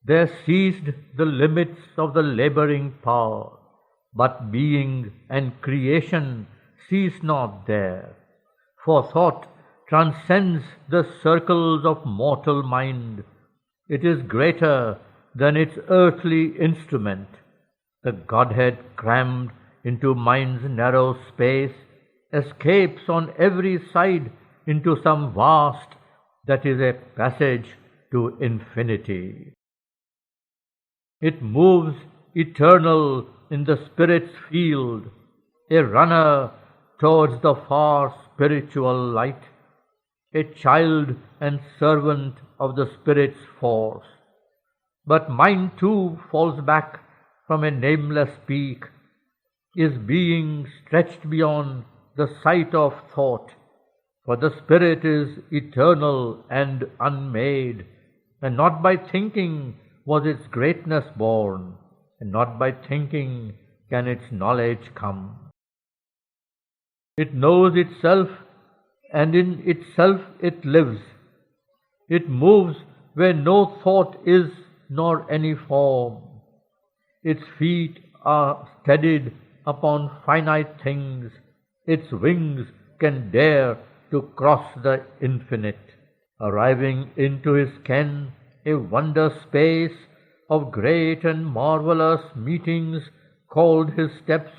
There ceased the limits of the laboring power, but being and creation cease not there. For thought transcends the circles of mortal mind. It is greater than its earthly instrument. The Godhead crammed into mind's narrow space escapes on every side into some vast that is a passage to infinity. It moves eternal in the Spirit's field, a runner towards the far spiritual light, a child and servant of the Spirit's force. But mind too falls back from a nameless peak, is being stretched beyond the sight of thought, for the Spirit is eternal and unmade, and not by thinking was its greatness born, and not by thinking can its knowledge come. It knows itself, and in itself it lives. It moves where no thought is nor any form. Its feet are steadied upon finite things. Its wings can dare to cross the infinite, arriving into his ken, a wonder space of great and marvelous meetings called his steps,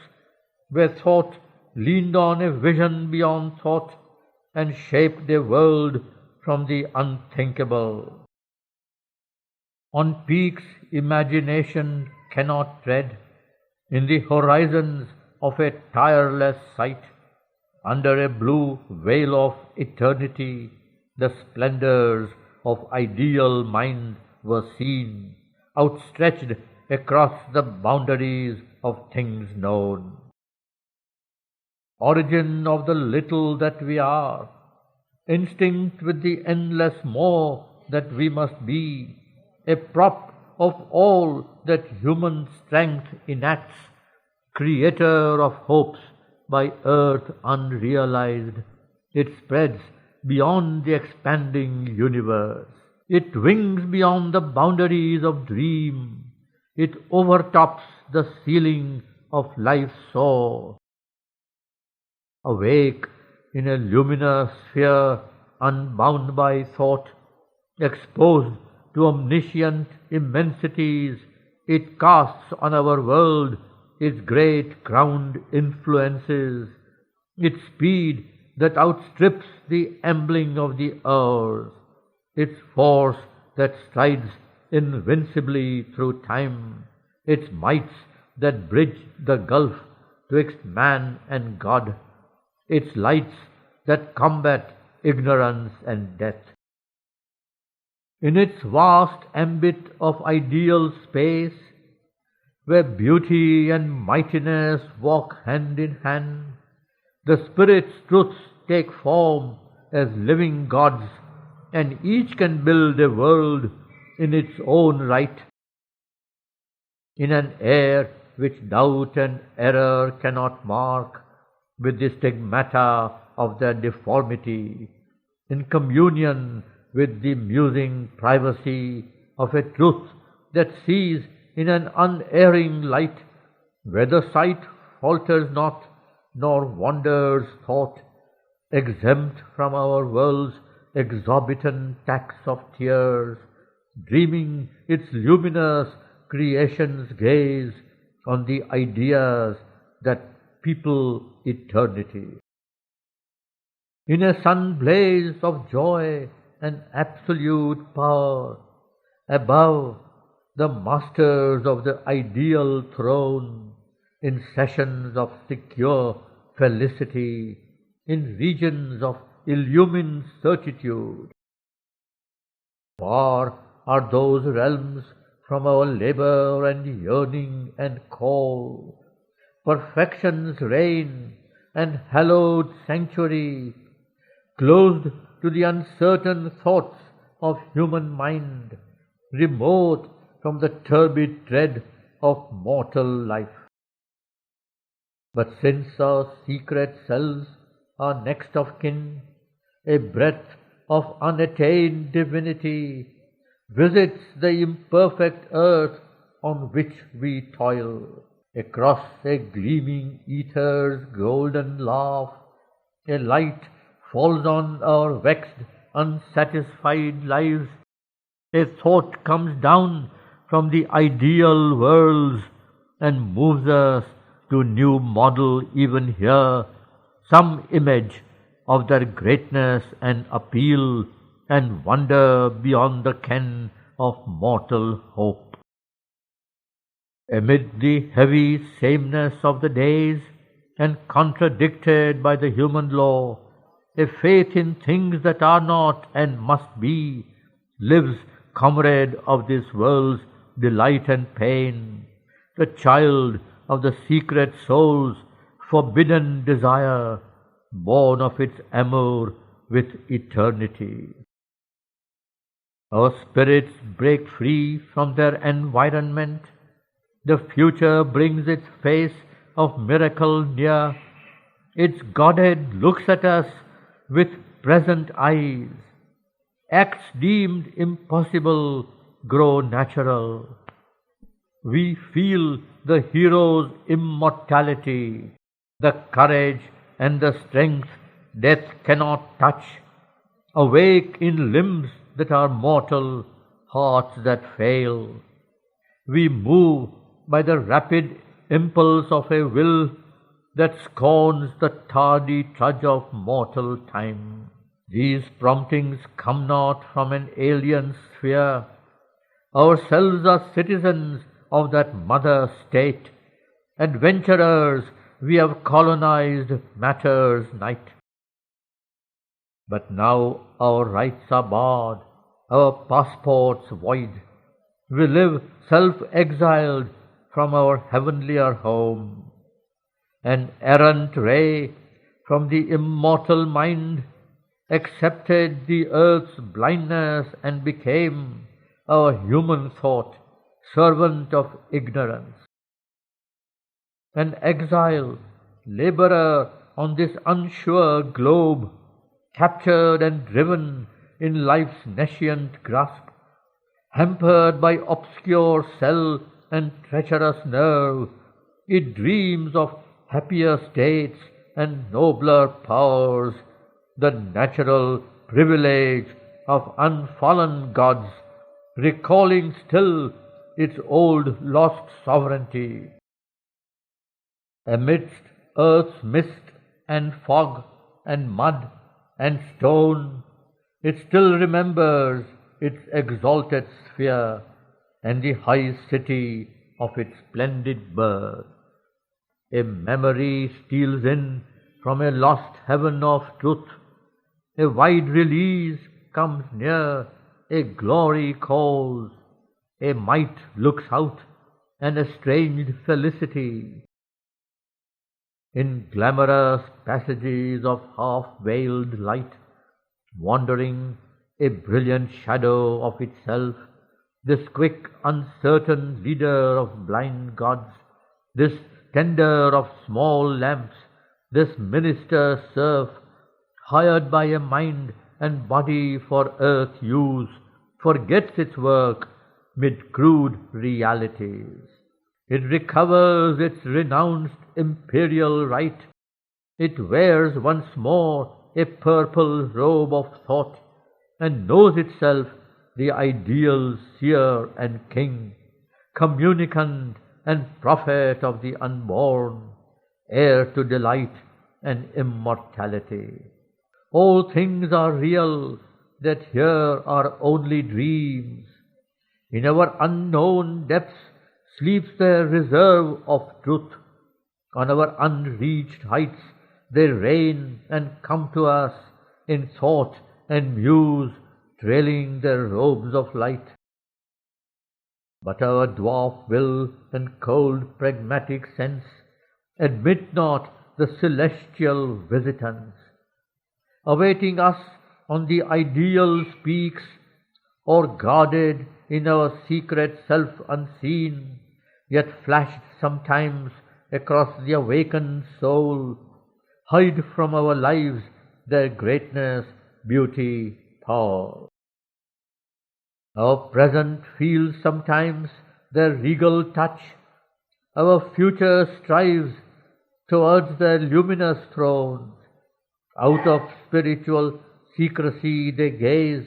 where thought leaned on a vision beyond thought and shaped a world from the unthinkable. On peaks imagination cannot tread, in the horizons of a tireless sight, under a blue veil of eternity, the splendors of ideal mind were seen, outstretched across the boundaries of things known. Origin of the little that we are, instinct with the endless more that we must be, a prop of all that human strength enacts, creator of hopes by earth unrealized, it spreads beyond the expanding universe. It wings beyond the boundaries of dream. It overtops the ceiling of life's soar. Awake in a luminous sphere unbound by thought, exposed to omniscient immensities, it casts on our world its great crowned influences, its speed that outstrips the ambling of the hours, its force that strides invincibly through time, its mights that bridge the gulf twixt man and God, its lights that combat ignorance and death. In its vast ambit of ideal space, where beauty and mightiness walk hand in hand, the Spirit's truths take form as living gods, and each can build a world in its own right, in an air which doubt and error cannot mark with the stigmata of their deformity, in communion with the musing privacy of a truth that sees in an unerring light, where the sight falters not, nor wanders thought, exempt from our world's exorbitant tax of tears, dreaming its luminous creation's gaze on the ideas that people eternity. In a sun blaze of joy and absolute power, above the masters of the ideal throne, in sessions of secure felicity, in regions of illumined certitude. Far are those realms from our labor and yearning and call. Perfection's reign and hallowed sanctuary, closed to the uncertain thoughts of human mind, remote from the turbid tread of mortal life. But since our secret selves are next of kin, a breath of unattained divinity, visits the imperfect earth on which we toil. Across a gleaming ether's golden laugh, a light falls on our vexed, unsatisfied lives. A thought comes down from the ideal worlds and moves us to new model even here, some image of their greatness and appeal and wonder beyond the ken of mortal hope. Amid the heavy sameness of the days, and contradicted by the human law, a faith in things that are not and must be lives comrade of this world's delight and pain, the child of the secret soul's forbidden desire, born of its amour with eternity. Our spirits break free from their environment. The future brings its face of miracle near. Its Godhead looks at us with present eyes. Acts deemed impossible grow natural. We feel the hero's immortality, the courage and the strength death cannot touch. Awake in limbs that are mortal, hearts that fail. We move by the rapid impulse of a will that scorns the tardy trudge of mortal time. These promptings come not from an alien sphere. Ourselves are citizens of that mother state. Adventurers, we have colonized matter's night. But now our rights are barred, our passports void. We live self-exiled from our heavenlier home. An errant ray from the immortal mind accepted the earth's blindness and became our human thought, servant of ignorance. An exile, laborer on this unsure globe, captured and driven in life's nescient grasp, hampered by obscure cell and treacherous nerve, it dreams of happier states and nobler powers, the natural privilege of unfallen gods, recalling still its old lost sovereignty. Amidst earth's mist and fog and mud and stone, it still remembers its exalted sphere and the high city of its splendid birth. A memory steals in from a lost heaven of truth. A wide release comes near, a glory calls. A might looks out, an estranged felicity. In glamorous passages of half-veiled light, wandering a brilliant shadow of itself, this quick, uncertain leader of blind gods, this tender of small lamps, this minister serf, hired by a mind and body for earth use, forgets its work mid crude realities. It recovers its renounced imperial right. It wears once more a purple robe of thought and knows itself the ideal seer and king, communicant and prophet of the unborn, heir to delight and immortality. All things are real that here are only dreams. In our unknown depths sleeps the reserve of truth. On our unreached heights they reign and come to us in thought and muse, trailing their robes of light. But our dwarf will and cold pragmatic sense admit not the celestial visitants. Awaiting us on the ideal peaks, or guarded in our secret self unseen, yet flashed sometimes across the awakened soul, hide from our lives their greatness, beauty, power. Our present feels sometimes their regal touch. Our future strives towards their luminous thrones. Out of spiritual secrecy they gaze.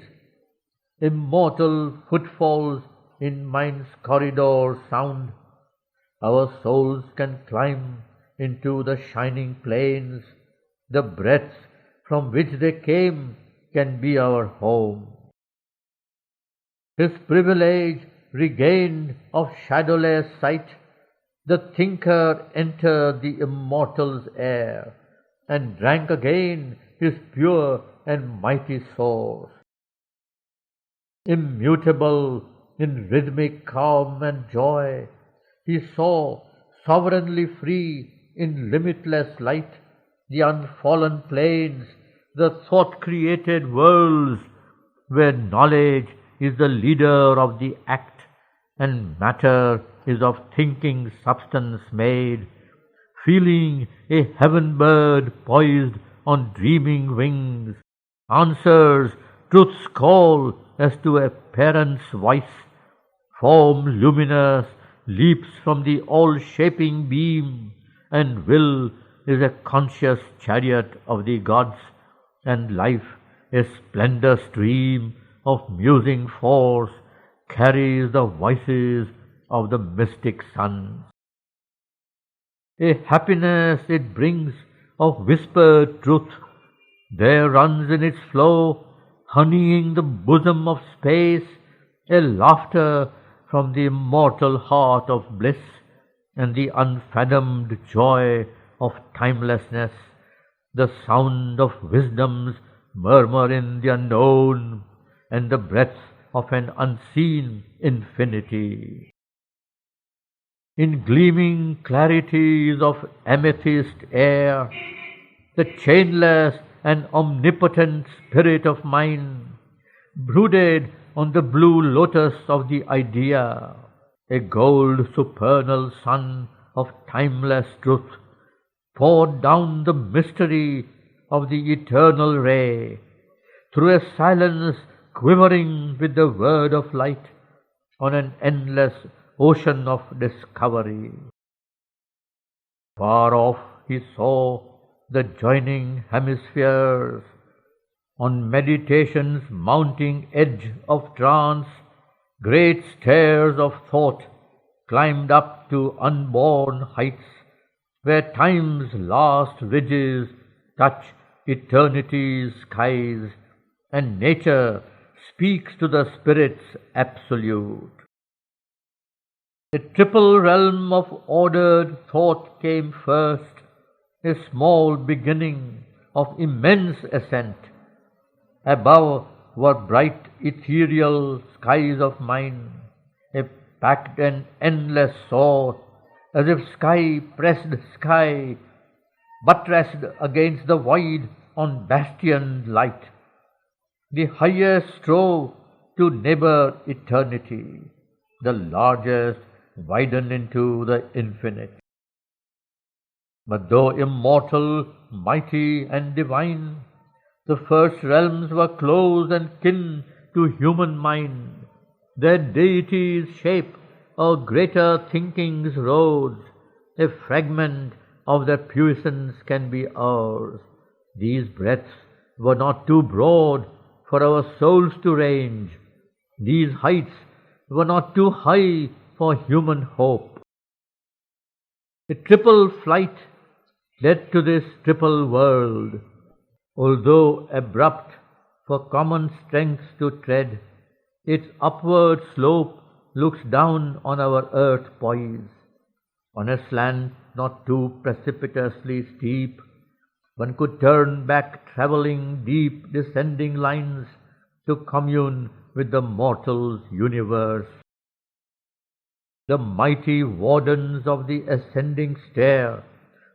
Immortal footfalls in mind's corridor sound. Our souls can climb into the shining plains. The breaths from which they came can be our home. His privilege regained of shadowless sight, the thinker entered the immortal's air, and drank again his pure and mighty source. Immutable in rhythmic calm and joy, he saw, sovereignly free in limitless light, the unfallen plains, the thought-created worlds, where knowledge is the leader of the act, and matter is of thinking substance made, feeling a heaven bird poised on dreaming wings, answers truth's call as to a parent's voice, form luminous leaps from the all-shaping beam, and will is a conscious chariot of the gods, and life, a splendor stream of musing force, carries the voices of the mystic suns. A happiness it brings of whispered truth, there runs in its flow, honeying the bosom of space, a laughter from the immortal heart of bliss, and the unfathomed joy of timelessness, the sound of wisdom's murmur in the unknown, and the breath of an unseen infinity. In gleaming clarities of amethyst air, the chainless and omnipotent spirit of mind brooded on the blue lotus of the idea, a gold supernal sun of timeless truth, poured down the mystery of the eternal ray, through a silence quivering with the word of light, on an endless ocean of discovery. Far off he saw the joining hemispheres, on meditation's mounting edge of trance, great stairs of thought climbed up to unborn heights, where time's last ridges touch eternity's skies, and nature speaks to the spirit's absolute. A triple realm of ordered thought came first, a small beginning of immense ascent. Above were bright ethereal skies of mind, a packed and endless soar, as if sky pressed sky, buttressed against the void on bastioned light. The highest strove to neighbor eternity, the largest widen into the infinite. But though immortal, mighty, and divine, the first realms were close and kin to human mind. Their deities shape our greater thinking's roads. A fragment of their puissance can be ours. These breadths were not too broad for our souls to range. These heights were not too high for human hope. A triple flight led to this triple world. Although abrupt for common strengths to tread, its upward slope looks down on our earth poise. On a slant not too precipitously steep, one could turn back travelling deep descending lines to commune with the mortal's universe. The mighty wardens of the ascending stair,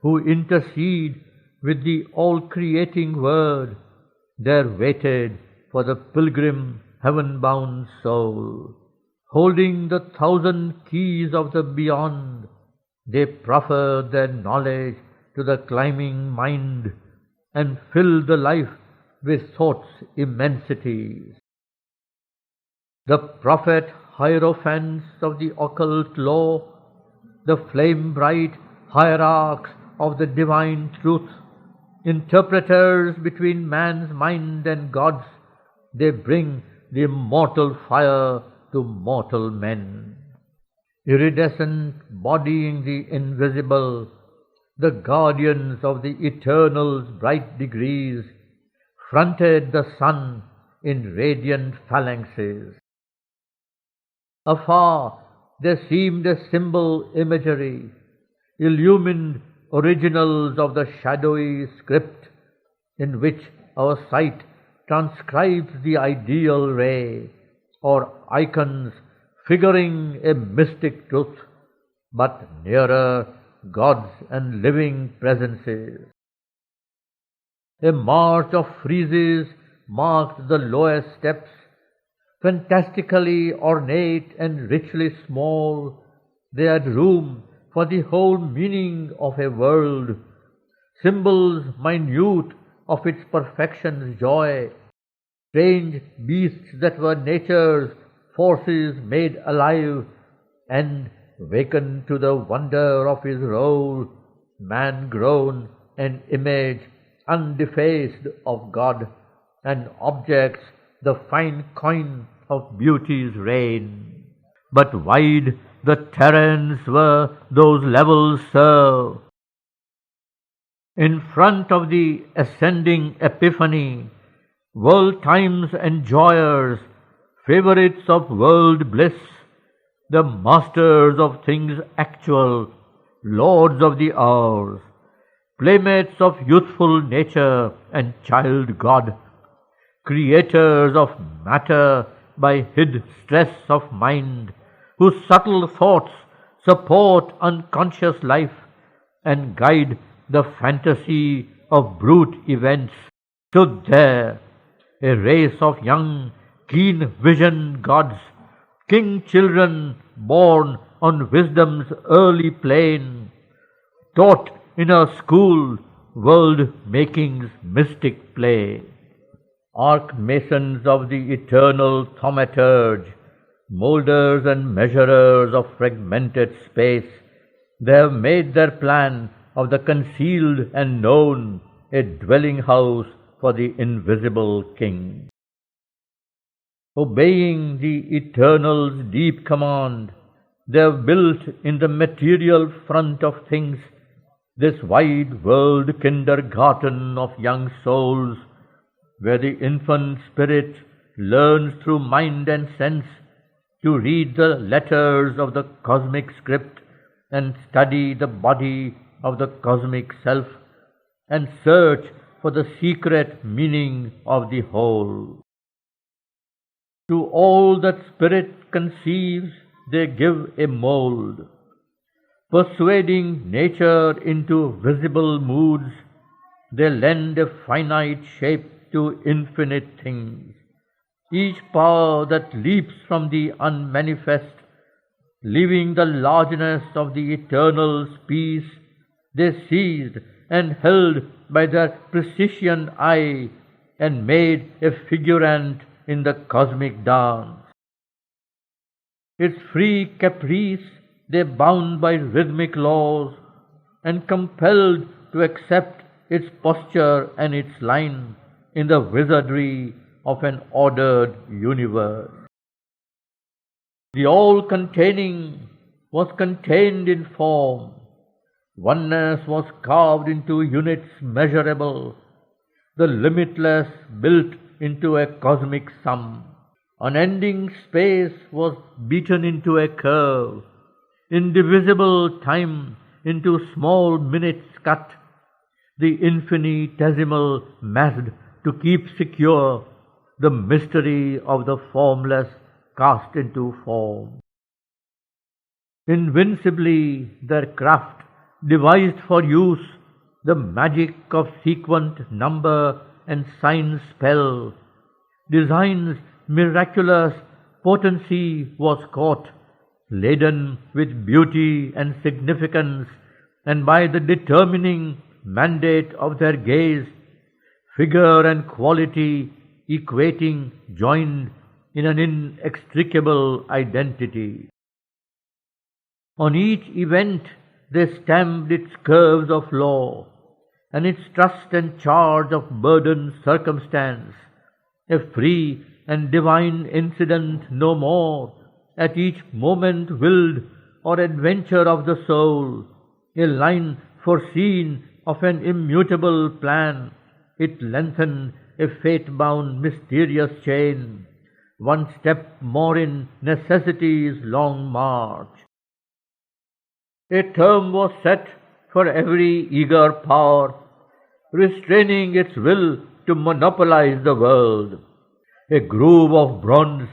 who intercede with the all-creating Word, there waited for the pilgrim heaven-bound soul. Holding the thousand keys of the beyond, they proffered their knowledge to the climbing mind and filled the life with thought's immensities. the prophet hierophants of the occult law, the flame-bright hierarchs of the divine truth, interpreters between man's mind and God's, they bring the immortal fire to mortal men. Iridescent, bodying the invisible, the guardians of the eternal's bright degrees, fronted the sun in radiant phalanxes. Afar there seemed a symbol imagery, illumined originals of the shadowy script in which our sight transcribes the ideal ray, or icons figuring a mystic truth, but nearer gods and living presences. A march of friezes marked the lowest steps, fantastically ornate and richly small. They had room for the whole meaning of a world, symbols minute of its perfection's joy, strange beasts that were nature's forces made alive and wakened to the wonder of his role, man grown an image undefaced of God, and objects the fine coin of beauty's reign. But wide the terrains were those levels serve. In front of the ascending epiphany, world time's enjoyers, favorites of world bliss, the masters of things actual, lords of the hours, playmates of youthful nature and child God, creators of matter by hid stress of mind, whose subtle thoughts support unconscious life and guide the fantasy of brute events, stood there, a race of young, keen-visioned gods, king children born on wisdom's early plane, taught in a school world-making's mystic play. Arch-masons of the eternal thaumaturge, moulders and measurers of fragmented space, they have made their plan of the concealed and known a dwelling house for the invisible king. Obeying the eternal's deep command, they have built in the material front of things this wide world kindergarten of young souls, where the infant spirit learns through mind and sense to read the letters of the cosmic script and study the body of the cosmic self and search for the secret meaning of the whole. To all that spirit conceives, they give a mold, persuading nature into visible moods. They lend a finite shape to infinite things. Each power that leaps from the unmanifest, leaving the largeness of the eternal's peace, they seized and held by their precision eye and made a figurant in the cosmic dance. Its free caprice they bound by rhythmic laws and compelled to accept its posture and its line in the wizardry of an ordered universe. The all-containing was contained in form. Oneness was carved into units measurable. The limitless built into a cosmic sum. Unending space was beaten into a curve. Indivisible time into small minutes cut. The infinitesimal massed to keep secure the mystery of the formless cast into form. Invincibly their craft devised for use the magic of sequent number and sign spell. Design's miraculous potency was caught, laden with beauty and significance, and by the determining mandate of their gaze, figure and quality equating, joined, in an inextricable identity. On each event they stamped its curves of law, and its trust and charge of burdened circumstance, a free and divine incident no more, at each moment willed or adventure of the soul, a line foreseen of an immutable plan, it lengthened a fate-bound mysterious chain, one step more in necessity's long march. A term was set for every eager power, restraining its will to monopolize the world. A groove of bronze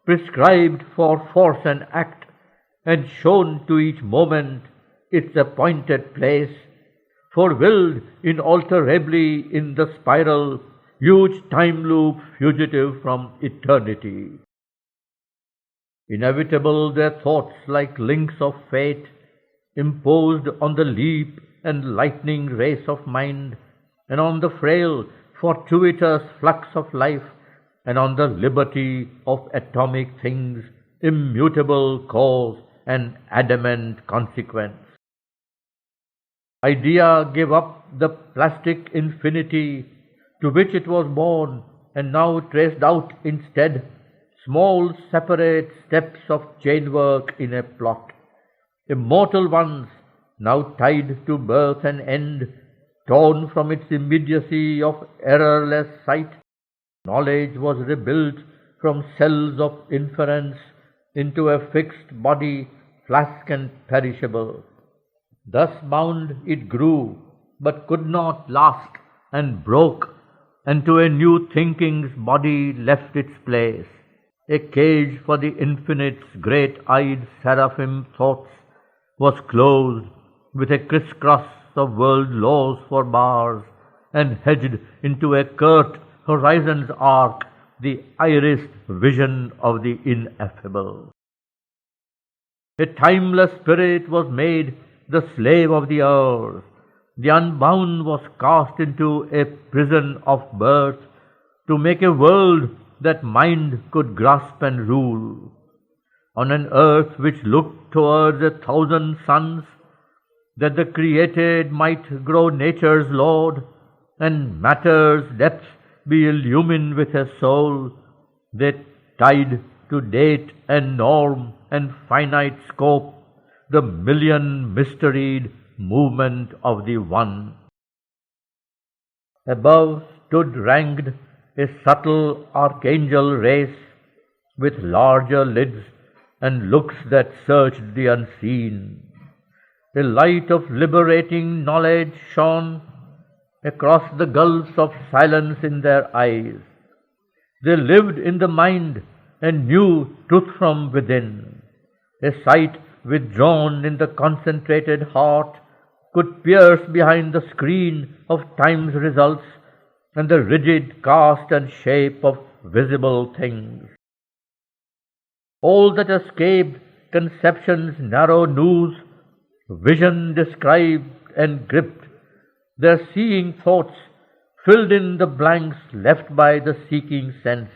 prescribed for force and act, and shown to each moment its appointed place, for willed inalterably in the spiral, huge time loop fugitive from eternity. Inevitable their thoughts like links of fate, imposed on the leap and lightning race of mind, and on the frail, fortuitous flux of life, and on the liberty of atomic things, immutable cause and adamant consequence. Idea gave up the plastic infinity to which it was born, and now traced out instead small separate steps of chainwork in a plot. Immortal ones, now tied to birth and end, torn from its immediacy of errorless sight, knowledge was rebuilt from cells of inference into a fixed body, flask and perishable. Thus bound it grew, but could not last, and broke, and to a new thinking's body left its place, a cage for the infinite's great-eyed seraphim thoughts, was closed with a crisscross of world laws for bars, and hedged into a curt horizon's arc, the irised vision of the ineffable. A timeless spirit was made the slave of the earth. The unbound was cast into a prison of birth, to make a world that mind could grasp and rule. On an earth which looked towards 1,000 suns, that the created might grow nature's lord, and matter's depths be illumined with a soul, they tied to date and norm and finite scope the million mysteried movement of the One. Above stood ranked a subtle archangel race, with larger lids and looks that searched the unseen. A light of liberating knowledge shone across the gulfs of silence in their eyes. They lived in the mind and knew truth from within. A sight withdrawn in the concentrated heart could pierce behind the screen of time's results and the rigid cast and shape of visible things. All that escaped conception's narrow noose, vision described and gripped, their seeing thoughts filled in the blanks left by the seeking sense.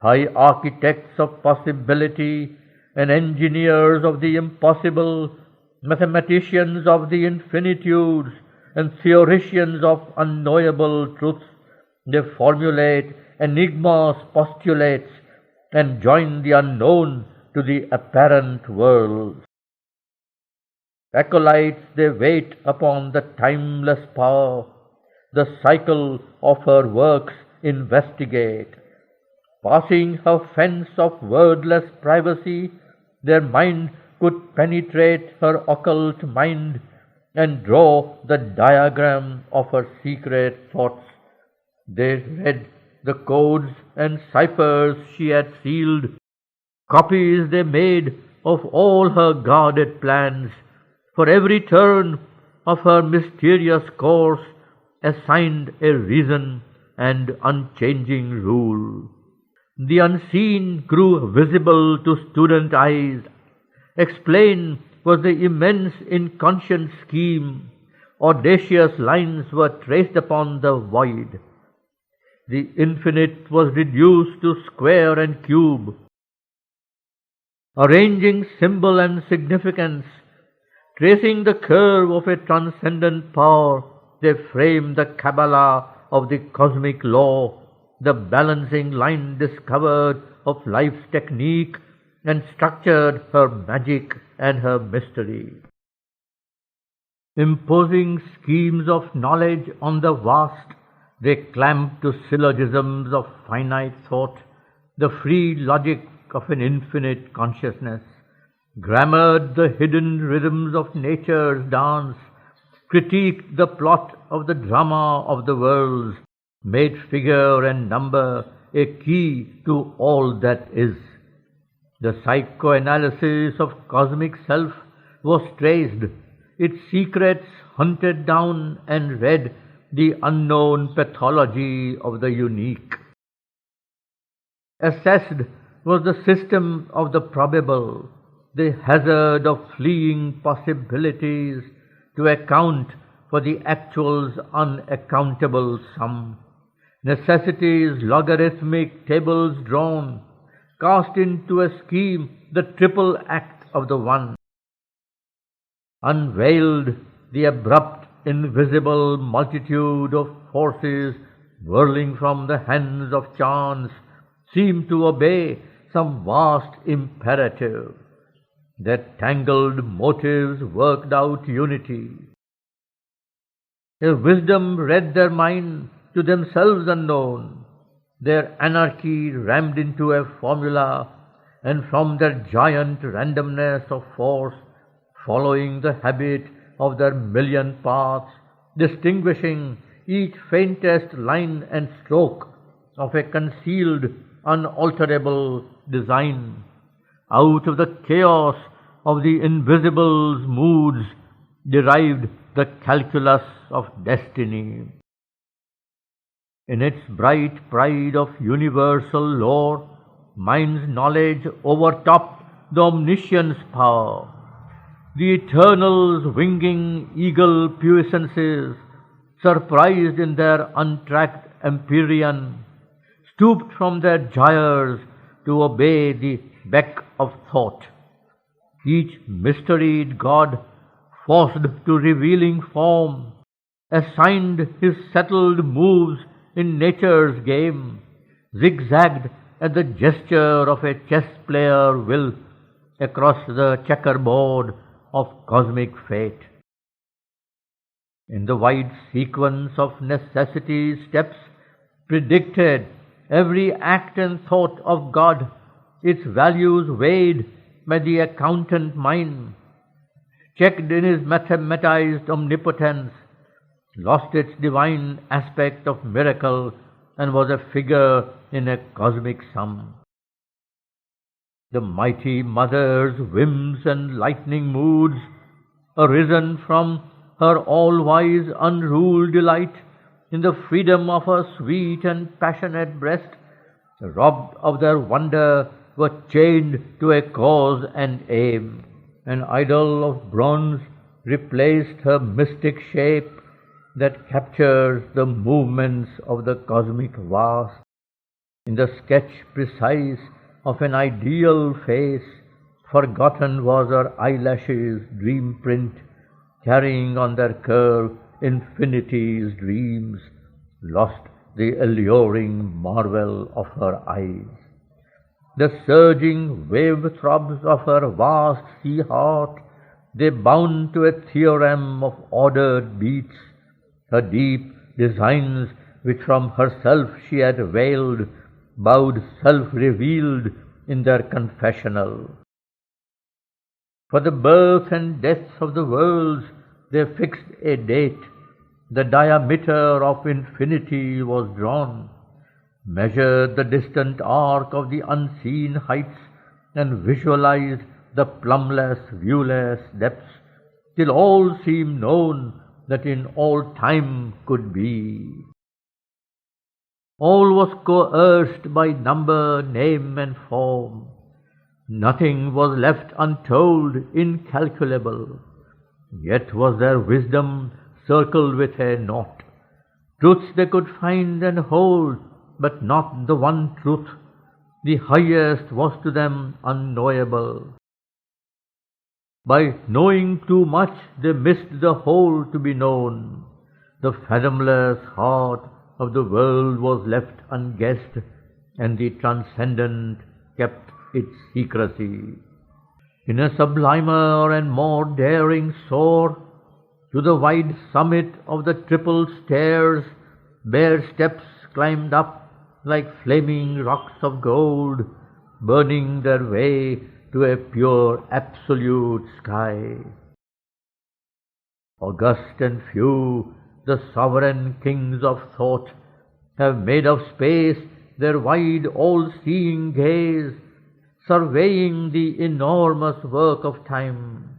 High architects of possibility and engineers of the impossible, mathematicians of the infinitudes and theoricians of unknowable truths, they formulate enigmas, postulates, and join the unknown to the apparent world. Acolytes, they wait upon the timeless power, the cycle of her works investigate. Passing her fence of wordless privacy, their mind could penetrate her occult mind and draw the diagram of her secret thoughts. They read the codes and ciphers she had sealed. Copies they made of all her guarded plans. For every turn of her mysterious course assigned a reason and unchanging rule. The unseen grew visible to student eyes. Explained was the immense inconscient scheme. Audacious lines were traced upon the void. The infinite was reduced to square and cube. Arranging symbol and significance, tracing the curve of a transcendent power, they framed the Kabbalah of the cosmic law, the balancing line discovered of life's technique, and structured her magic and her mystery. Imposing schemes of knowledge on the vast, they clamped to syllogisms of finite thought, the free logic of an infinite consciousness, grammared the hidden rhythms of nature's dance, critiqued the plot of the drama of the worlds, made figure and number a key to all that is. The psychoanalysis of cosmic self was traced, its secrets hunted down and read, the unknown pathology of the unique. Assessed was the system of the probable, the hazard of fleeing possibilities to account for the actual's unaccountable sum. Necessity's logarithmic tables drawn, cast into a scheme the triple act of the one. Unveiled the abrupt, invisible multitude of forces whirling from the hands of chance, seemed to obey some vast imperative. Their tangled motives worked out unity. A wisdom read their mind to themselves unknown. Their anarchy rammed into a formula, and from their giant randomness of force, following the habit of their million paths, distinguishing each faintest line and stroke of a concealed, unalterable design, out of the chaos of the invisible's moods derived the calculus of destiny. In its bright pride of universal lore, mind's knowledge overtopped the omniscience power. The Eternal's winging eagle puissances, surprised in their untracked empyrean, stooped from their gyres to obey the beck of thought. Each mysteried god, forced to revealing form, assigned his settled moves in nature's game, zigzagged at the gesture of a chess player will across the checkerboard of cosmic fate. In the wide sequence of necessity's steps, predicted every act and thought of God, its values weighed by the accountant mind, checked in his mathematized omnipotence, lost its divine aspect of miracle, and was a figure in a cosmic sum. The mighty mother's whims and lightning moods, arisen from her all-wise unruled delight in the freedom of her sweet and passionate breast, robbed of their wonder, were chained to a cause and aim. An idol of bronze replaced her mystic shape that captures the movements of the cosmic vast. In the sketch precise of an ideal face, forgotten was her eyelashes' dream print, carrying on their curve infinity's dreams, lost the alluring marvel of her eyes. The surging wave throbs of her vast sea heart, they bound to a theorem of ordered beats, her deep designs which from herself she had veiled, bowed self-revealed in their confessional. For the birth and death of the worlds they fixed a date, the diameter of infinity was drawn, measured the distant arc of the unseen heights, and visualized the plumbless, viewless depths, till all seemed known that in all time could be. All was coerced by number, name, and form. Nothing was left untold, incalculable. Yet was their wisdom circled with a knot. Truths they could find and hold, but not the one truth. The highest was to them unknowable. By knowing too much, they missed the whole to be known. The fathomless heart of the world was left unguessed, and the transcendent kept its secrecy. In a sublimer and more daring soar, to the wide summit of the triple stairs, bare steps climbed up like flaming rocks of gold, burning their way to a pure absolute sky. August and few, the sovereign kings of thought have made of space their wide all-seeing gaze, surveying the enormous work of time,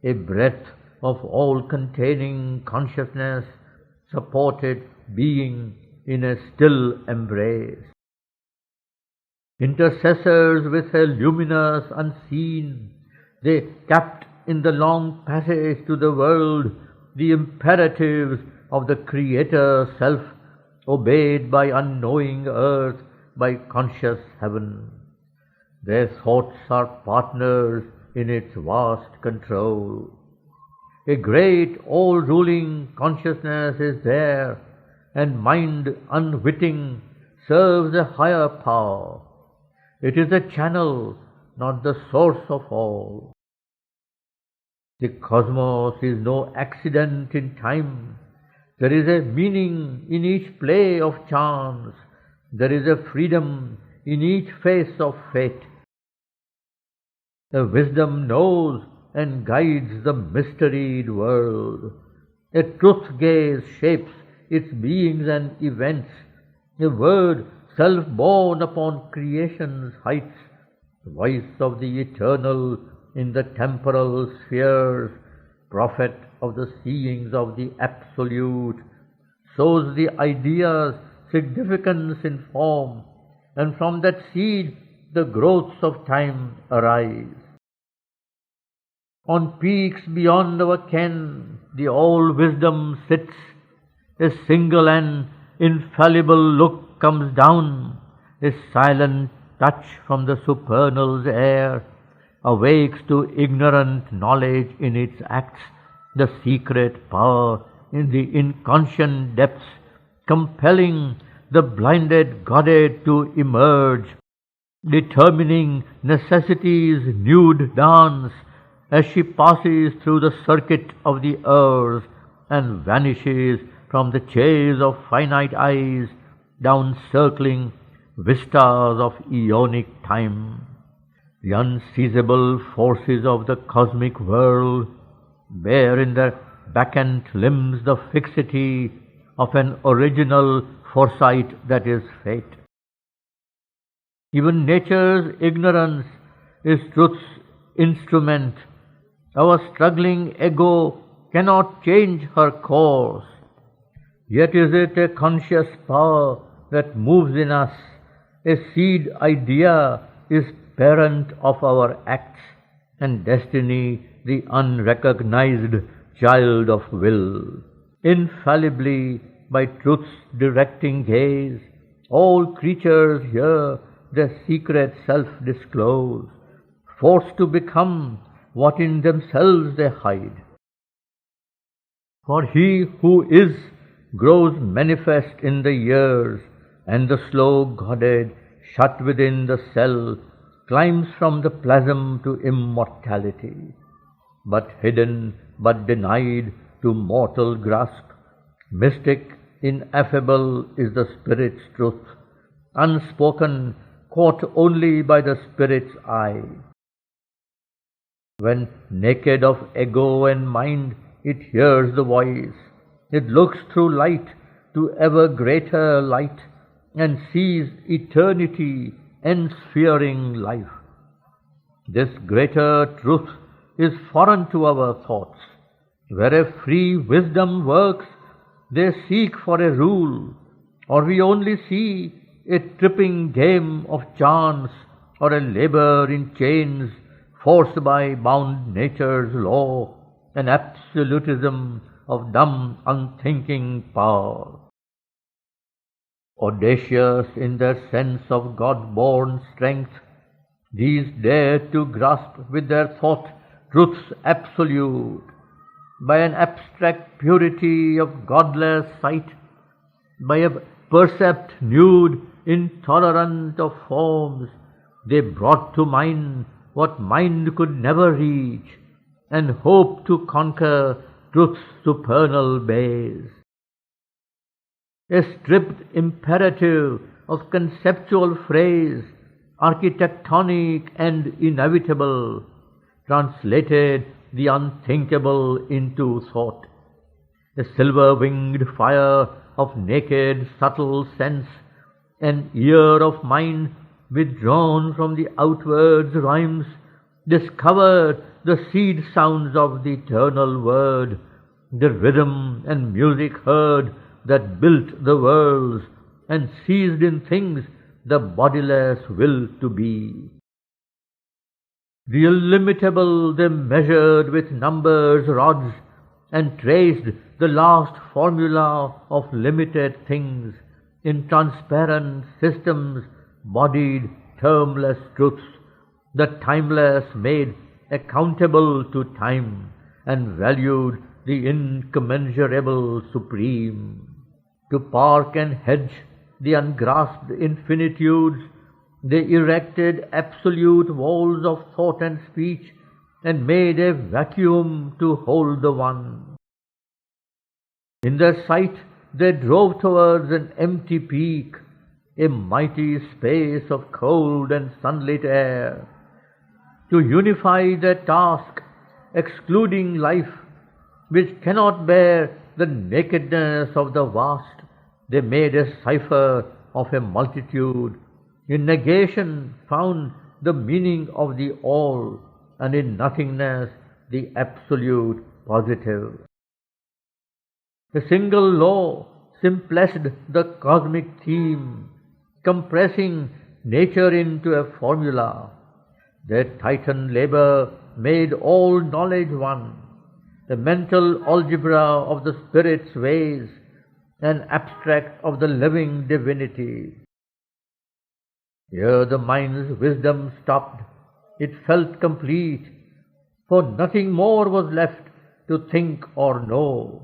a breath of all-containing consciousness, supported being in a still embrace. Intercessors with a luminous unseen, they kept in the long passage to the world the imperatives of the Creator Self, obeyed by unknowing earth, by conscious heaven. Their thoughts are partners in its vast control. A great all-ruling consciousness is there, and mind unwitting serves a higher power. It is a channel, not the source of all. The cosmos is no accident in time. There is a meaning in each play of chance. There is a freedom in each face of fate. A wisdom knows and guides the mysteried world. A truth gaze shapes its beings and events. A word self-born upon creation's heights. The voice of the eternal in the temporal spheres, prophet of the seeings of the absolute, sows the idea's significance in form, and from that seed the growths of time arise. On peaks beyond our ken, the all-wisdom sits. A single and infallible look comes down. A silent touch from the supernal's air awakes to ignorant knowledge in its acts, the secret power in the inconscient depths, compelling the blinded goddess to emerge, determining necessity's nude dance as she passes through the circuit of the earth and vanishes from the chase of finite eyes down circling vistas of aeonic time. The unseizable forces of the cosmic world bear in their vacant limbs the fixity of an original foresight that is fate. Even nature's ignorance is truth's instrument. Our struggling ego cannot change her course. Yet is it a conscious power that moves in us. A seed idea is parent of our acts, and destiny the unrecognized child of will. Infallibly, by truth's directing gaze, all creatures here their secret self disclose, forced to become what in themselves they hide. For he who is grows manifest in the years, and the slow goddess, shut within the cell, climbs from the plasm to immortality. But hidden, but denied to mortal grasp, mystic, ineffable is the Spirit's truth, unspoken, caught only by the Spirit's eye. When naked of ego and mind, it hears the voice. It looks through light to ever greater light, and sees eternity ensphering life. This greater truth is foreign to our thoughts. Where a free wisdom works, they seek for a rule, or we only see a tripping game of chance, or a labor in chains forced by bound nature's law, an absolutism of dumb, unthinking power. Audacious in their sense of God-born strength, these dare to grasp with their thought truths absolute. By an abstract purity of godless sight, by a percept nude, intolerant of forms, they brought to mind what mind could never reach, and hoped to conquer truth's supernal base. A stripped imperative of conceptual phrase, architectonic and inevitable, translated the unthinkable into thought. A silver-winged fire of naked, subtle sense, an ear of mind withdrawn from the outward rhymes, discovered the seed sounds of the eternal word, the rhythm and music heard that built the worlds and seized in things the bodiless will to be. The illimitable they measured with numbers, rods, and traced the last formula of limited things in transparent systems, bodied termless truths, the timeless made accountable to time, and valued the incommensurable supreme. To park and hedge the ungrasped infinitudes, they erected absolute walls of thought and speech, and made a vacuum to hold the one. In their sight they drove towards an empty peak, a mighty space of cold and sunlit air. To unify their task, excluding life, which cannot bear the nakedness of the vast, they made a cipher of a multitude. In negation found the meaning of the all, and in nothingness the absolute positive. A single law simplest the cosmic theme, compressing nature into a formula. Their titan labor made all knowledge one, the mental algebra of the spirit's ways, an abstract of the living divinity. Here the mind's wisdom stopped, it felt complete, for nothing more was left to think or know.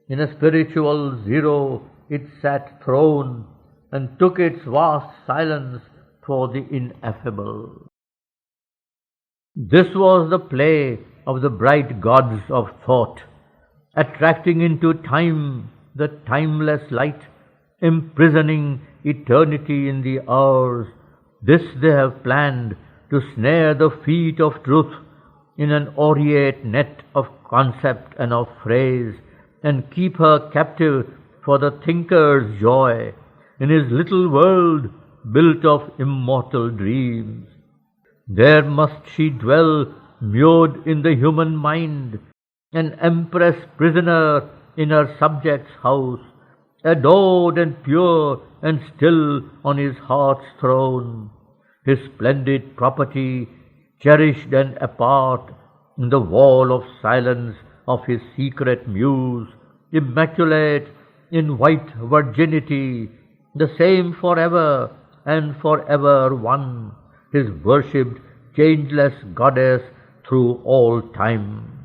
In a spiritual zero it sat throned, and took its vast silence for the ineffable. This was the play of the bright gods of thought, attracting into time the timeless light, imprisoning eternity in the hours. This they have planned to snare the feet of truth in an aureate net of concept and of phrase, and keep her captive for the thinker's joy in his little world built of immortal dreams. There must she dwell, mewed in the human mind, an empress prisoner in her subject's house, adored and pure and still on his heart's throne, his splendid property cherished and apart in the wall of silence of his secret muse, immaculate in white virginity, the same forever and forever one, his worshipped changeless goddess through all time.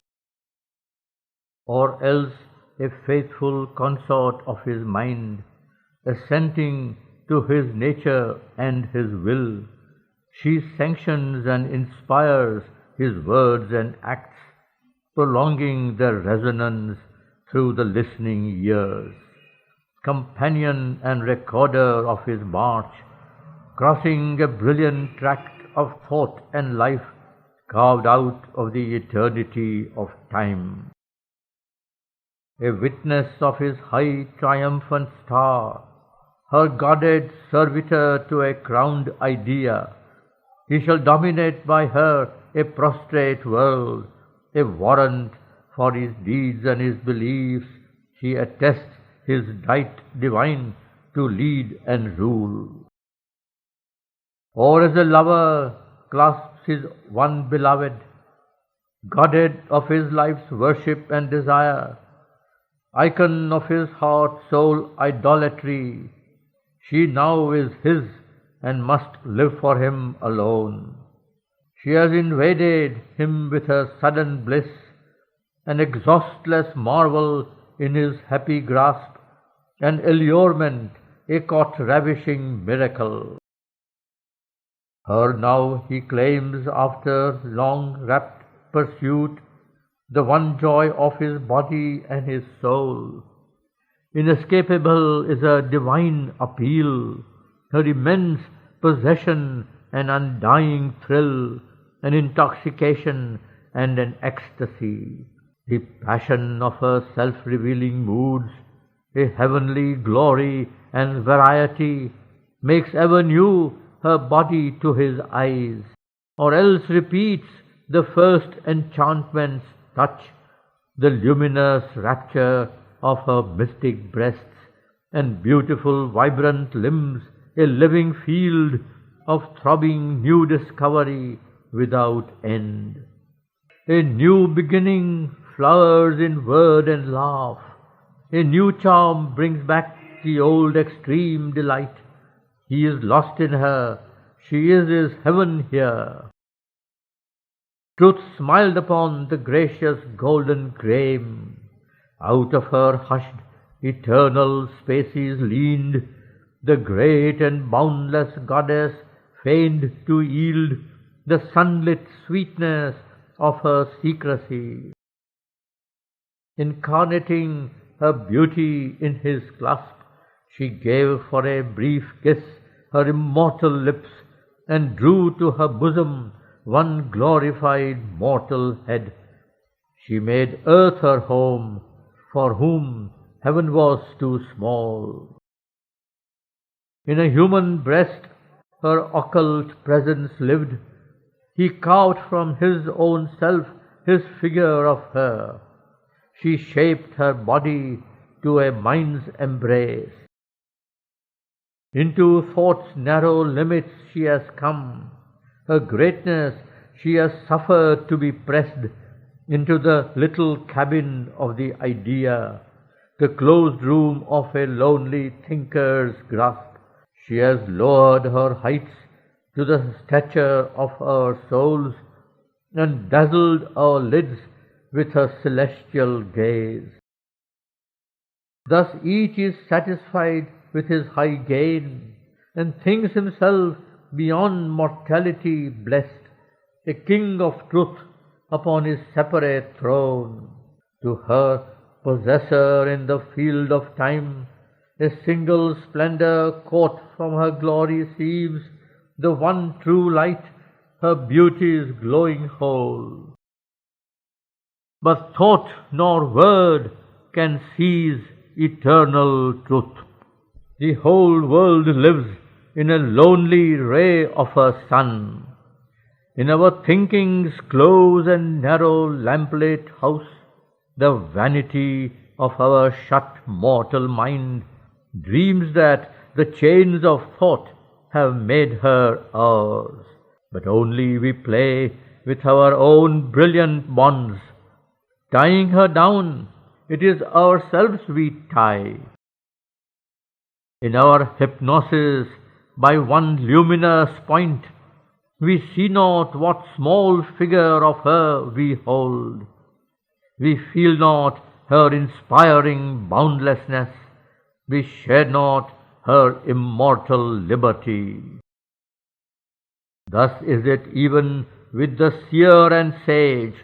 Or else a faithful consort of his mind, assenting to his nature and his will, she sanctions and inspires his words and acts, prolonging their resonance through the listening years. Companion and recorder of his march, crossing a brilliant tract of thought and life carved out of the eternity of time. A witness of his high triumphant star, her godded servitor to a crowned idea, he shall dominate by her a prostrate world, a warrant for his deeds and his beliefs. She attests his right divine to lead and rule. Or as a lover clasps his one beloved, godded of his life's worship and desire, icon of his heart-soul idolatry, She now is his and must live for him alone. She has invaded him with her sudden bliss, an exhaustless marvel in his happy grasp, an allurement, a caught-ravishing miracle. Her now he claims after long rapt pursuit, the one joy of his body and his soul. Inescapable is her divine appeal, her immense possession, an undying thrill, an intoxication and an ecstasy. The passion of her self-revealing moods, a heavenly glory and variety, makes ever new her body to his eyes, or else repeats the first enchantment's touch, the luminous rapture of her mystic breasts and beautiful vibrant limbs, a living field of throbbing new discovery without end. A new beginning flowers in word and laugh, a new charm brings back the old extreme delight. He is lost in her, she is his heaven here. Truth smiled upon the gracious golden grame. Out of her hushed eternal spaces leaned the great and boundless goddess, feigned to yield the sunlit sweetness of her secrecy. Incarnating her beauty in his clasp, she gave for a brief kiss her immortal lips, and drew to her bosom one glorified mortal head. She made earth her home, for whom heaven was too small. In a human breast her occult presence lived. He carved from his own self his figure of her. She shaped her body to a mind's embrace. Into thought's narrow limits she has come. Her greatness she has suffered to be pressed into the little cabin of the idea, the closed room of a lonely thinker's grasp. She has lowered her heights to the stature of our souls, and dazzled our lids with her celestial gaze. Thus each is satisfied with his high gain, and thinks himself beyond mortality blessed, a king of truth upon his separate throne. To her possessor in the field of time, a single splendor caught from her glory seems the one true light, her beauty's glowing whole. But thought nor word can seize eternal truth. The whole world lives in a lonely ray of her sun. In our thinking's close and narrow lamplit house, the vanity of our shut mortal mind dreams that the chains of thought have made her ours. But only we play with our own brilliant bonds. Tying her down, it is ourselves we tie. In our hypnosis, by one luminous point, we see not what small figure of her we hold. We feel not her inspiring boundlessness. We share not her immortal liberty. Thus is it even with the seer and sage,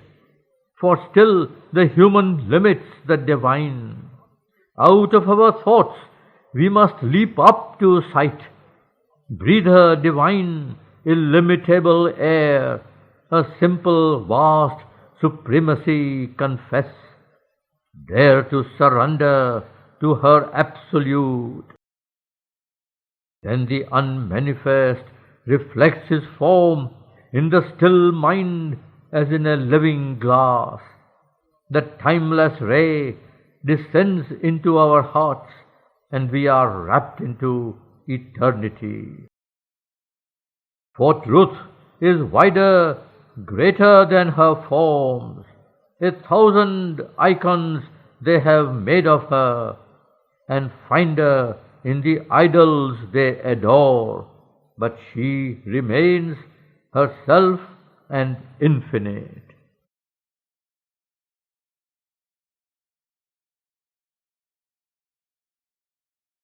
for still the human limits the divine. Out of our thoughts we must leap up to sight, breathe her divine, illimitable air, her simple, vast supremacy confess, dare to surrender to her absolute. Then the unmanifest reflects his form in the still mind as in a living glass. The timeless ray descends into our hearts, and we are wrapped into eternity. For truth is wider, greater than her forms. 1,000 icons they have made of her, and finder in the idols they adore, but she remains herself and infinite.